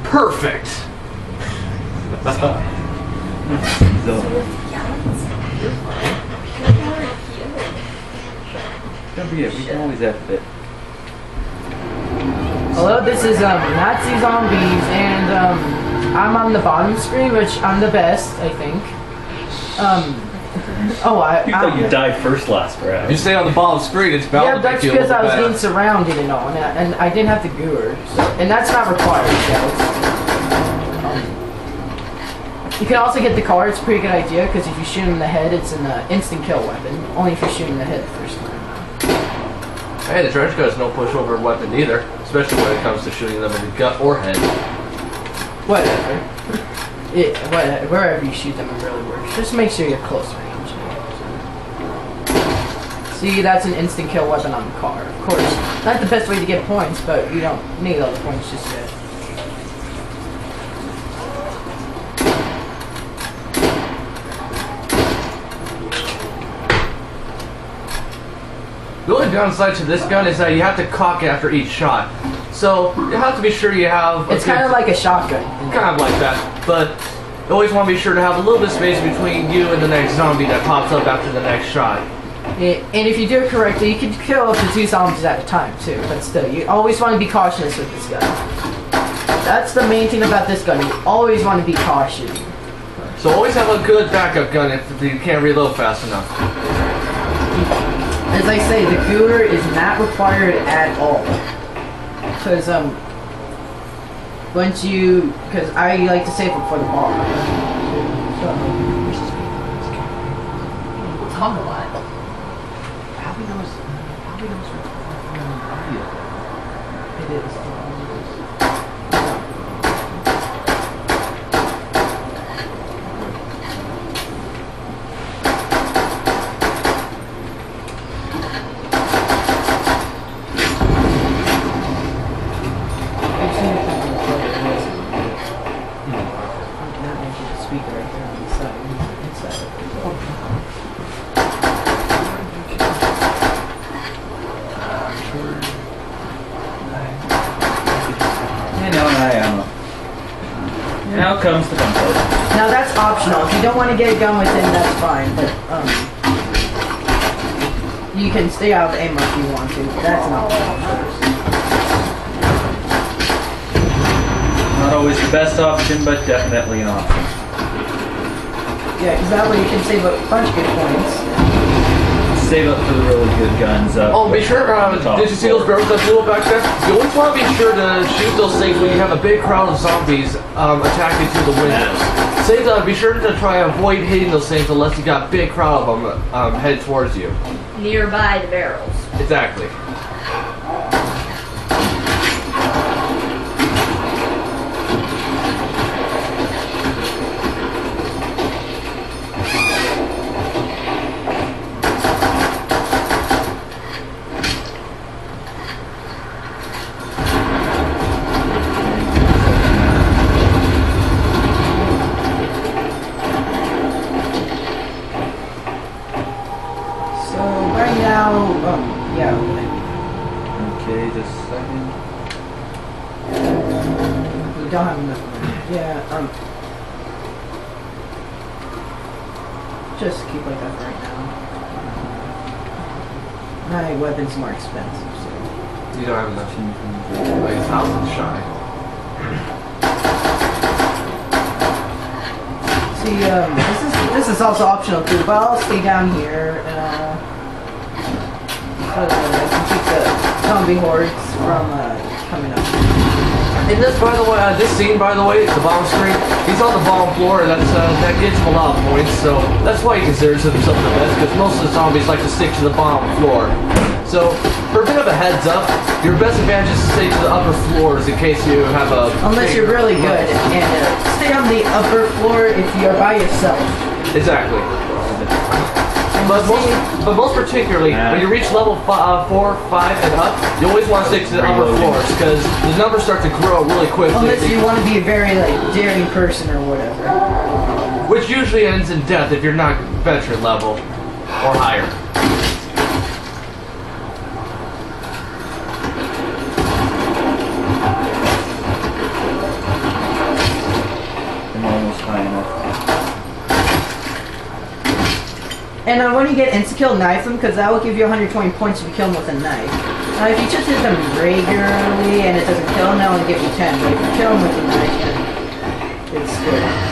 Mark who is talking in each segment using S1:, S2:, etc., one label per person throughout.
S1: Perfect.
S2: Don't forget, we can always F it.
S3: Hello, this is Nazi Zombies, and I'm on the bottom screen, which I'm the best, I think.
S2: You thought you died first last round.
S1: If you stay on the bottom screen, it's bound
S3: yeah,
S1: to
S3: that's
S1: make you a
S3: because
S1: little
S3: I was
S1: bad.
S3: being surrounded and all, and I didn't have to goo her, so, and that's not required, you can also get the car, it's a pretty good idea, because if you shoot him in the head, it's an instant kill weapon, only if you shoot him in the head the first time.
S1: Hey, the trench gun is no pushover weapon either, especially when it comes to shooting them in the gut or head.
S3: Whatever. Yeah, whatever. Wherever you shoot them, it really works. Just make sure you're close range. See, that's an instant kill weapon on the car. Of course, not the best way to get points, but you don't need all the points just yet.
S1: The only downside to this gun is that you have to cock it after each shot. So, you have to be sure you have...
S3: It's kind of like a shotgun.
S1: Kind of like that, but you always want to be sure to have a little bit of space between you and the next zombie that pops up after the next shot.
S3: Yeah, and if you do it correctly, you can kill up to 2 zombies at a time, too. But still, you always want to be cautious with this gun. That's the main thing about this gun. You always want to be cautious.
S1: So always have a good backup gun if you can't reload fast enough.
S3: As I say, the gooer is not required at all. Because, once you... Because I like to save it for the bar.
S1: Talk a lot.
S3: How we know it's It is.
S2: Now comes the fun part.
S3: Now that's optional. If you don't want to get a gun with him, that's fine. But you can stay out of ammo if you want to. That's an option.
S2: Not always the best option, but definitely an option.
S3: Yeah, because that way you can save a bunch of good points.
S2: Save up for the really good guns.
S1: Oh, be sure, did you see those barrels that blew up back there? You always want to be sure to shoot those things when you have a big crowd of zombies attacking through the windows. Be sure to try and avoid hitting those things unless you got a big crowd of them headed towards you.
S4: Nearby the barrels.
S1: Exactly.
S2: Okay, just a second.
S3: We don't have enough money. Yeah, just keep like that for right now. My weapon's more expensive, so.
S1: You don't have enough. Like 1,000 shy.
S3: See, this is also optional too, but I'll stay down here and I can keep the zombie hordes from coming up.
S1: In this, by the way, this scene, by the way, the bottom screen, he's on the bottom floor, and that gets him a lot of points, so that's why he considers himself the best, because most of the zombies like to stick to the bottom floor. So, for a bit of a heads up, your best advantage is to stay to the upper floors in case you have a...
S3: Unless you're really good, and stay on the upper floor if you're by yourself.
S1: Exactly. But most particularly, when you reach level 4, 5, and up, you always want to stick to the upper floors, because the numbers start to grow really quickly.
S3: Unless you want to be a very, daring person or whatever.
S1: Which usually ends in death if you're not veteran level or higher.
S3: And when you get insta-kill, knife them, because that will give you 120 points if you kill them with a knife. Now, if you just hit them regularly and it doesn't kill them, that will give you 10. But if you kill them with a knife, then it's good.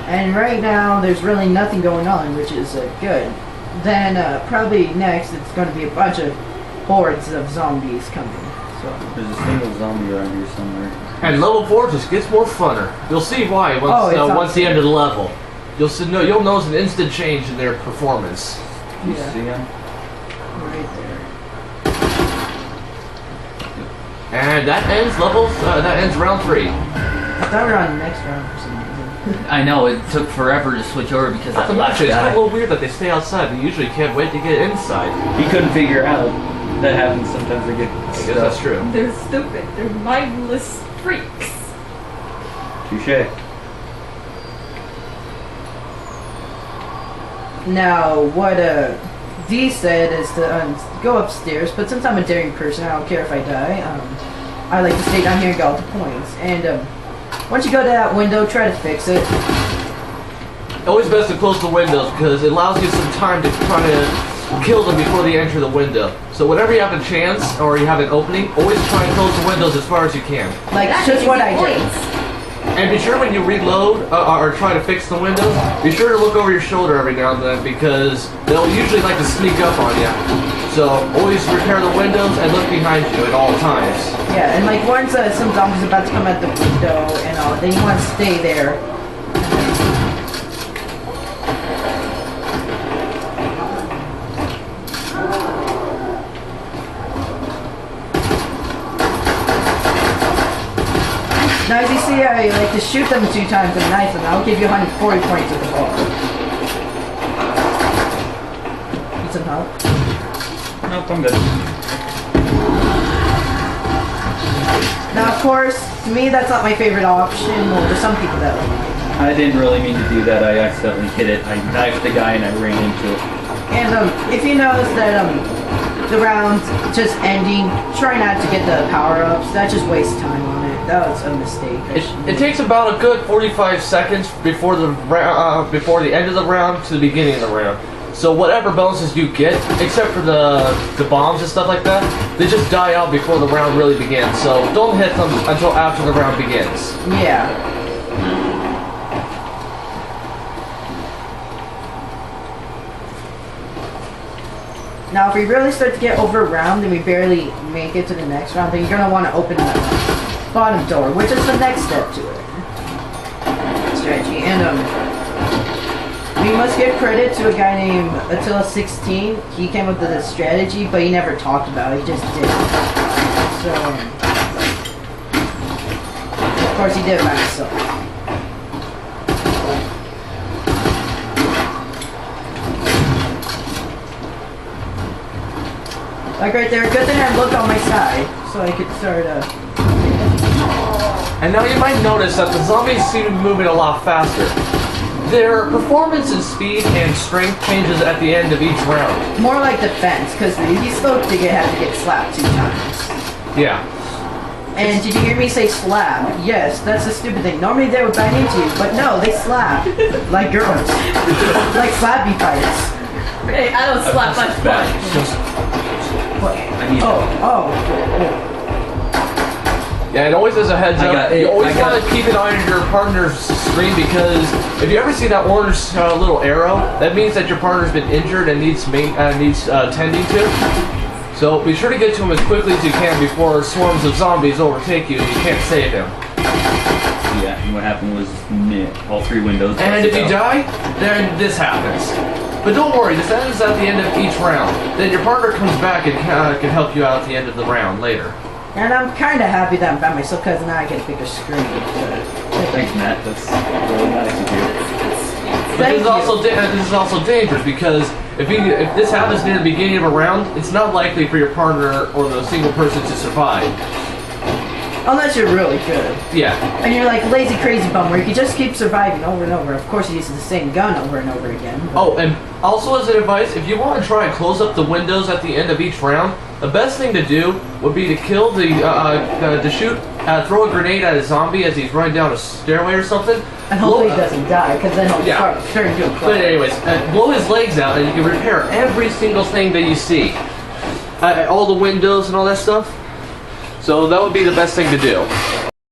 S3: And right now, there's really nothing going on, which is good. Then probably next, it's going to be a bunch of hordes of zombies coming. So
S2: There's a single zombie around here somewhere.
S1: And level 4 just gets more funner. You'll see why once the end of the level. You'll notice an instant change in their performance.
S2: You see him?
S3: right there.
S1: And that ends round 3.
S3: I thought we were on the next round for some reason.
S5: I know, it took forever to switch over because that last
S1: Actually, it's kind
S5: guy.
S1: of a little weird that they stay outside. They usually can't wait to get inside.
S2: He couldn't figure out. That happens sometimes. They get
S1: I guess that's true.
S4: They're stupid. They're mindless freaks.
S2: touche.
S3: Now, what Dee said is to go upstairs, but since I'm a daring person, I don't care if I die. I like to stay down here and get all the points. And once you go to that window, try to fix it.
S1: Always best to close the windows because it allows you some time to try to kill them before they enter the window. So whenever you have a chance or you have an opening, always try and close the windows as far as you can.
S3: Like,
S4: That's
S3: just what I
S4: easy
S3: did.
S4: points.
S1: And be sure when you reload or try to fix the windows, be sure to look over your shoulder every now and then because they'll usually like to sneak up on you. So always repair the windows and look behind you at all times.
S3: Yeah, and like once some zombies about to come out the window and all, then you want to stay there. Now as you see, I like to shoot them 2 times with a knife and I'll give you 140 points with the ball. Need some help?
S2: Nope, I'm good.
S3: Now, of course, to me, that's not my favorite option. Well, there's some people that like it.
S2: I didn't really mean to do that. I accidentally hit it. I knifed the guy and I ran into it.
S3: And if you notice that the round's just ending, try not to get the power-ups. That just wastes time on it. That was a mistake.
S1: It takes about a good 45 seconds before the end of the round to the beginning of the round. So whatever bonuses you get, except for the bombs and stuff like that, they just die out before the round really begins. So don't hit them until after the round begins.
S3: Yeah. Now, if we really start to get overwhelmed and we barely make it to the next round, then you're going to want to open the bottom door, which is the next step to it. Strategy. And, we must give credit to a guy named Attila16. He came up with this strategy, but he never talked about it. He just did it. So, of course, he did it by himself. Like right there, good thing I looked on my side, so I could start,
S1: And now you might notice that the zombies seem to be moving a lot faster. Their performance and speed and strength changes at the end of each round.
S3: more like defense, because he's supposed to have to get slapped 2 times.
S1: Yeah.
S3: And did you hear me say slap? Yes, that's the stupid thing. Normally they would bang into you, but no, they slap. Like girls. Like slappy fights.
S4: Hey, I don't slap much
S2: Bad.
S4: punch.
S3: What?
S2: I need
S3: Oh.
S1: Yeah, it always has a heads up. You always
S2: I got
S1: want to keep an eye on your partner's screen because if you ever see that orange little arrow, that means that your partner's been injured and needs tending to. So be sure to get to him as quickly as you can before swarms of zombies overtake you and you can't save him.
S2: Yeah, and what happened was all 3 windows.
S1: And if you
S2: busted out.
S1: die, then this happens. But don't worry, this ends at the end of each round. Then your partner comes back and can help you out at the end of the round later.
S3: And I'm kind of happy that I'm by myself because now I get a bigger screen.
S2: Thanks, Matt. That's really nice of you.
S1: But
S3: Thank
S1: this is also dangerous because if this happens near the beginning of a round, it's not likely for your partner or the single person to survive.
S3: Unless you're really good.
S1: Yeah.
S3: And you're like lazy crazy bum where you can just keep surviving over and over. Of course he uses the same gun over and over again. But...
S1: Oh, and also as an advice, if you want to try and close up the windows at the end of each round, the best thing to do would be to kill throw a grenade at a zombie as he's running down a stairway or something.
S3: And hopefully he doesn't die, because then he'll start turning into a clown.
S1: But anyways, blow his legs out and you can repair every single thing that you see. All the windows and all that stuff. So that would be the best thing to do.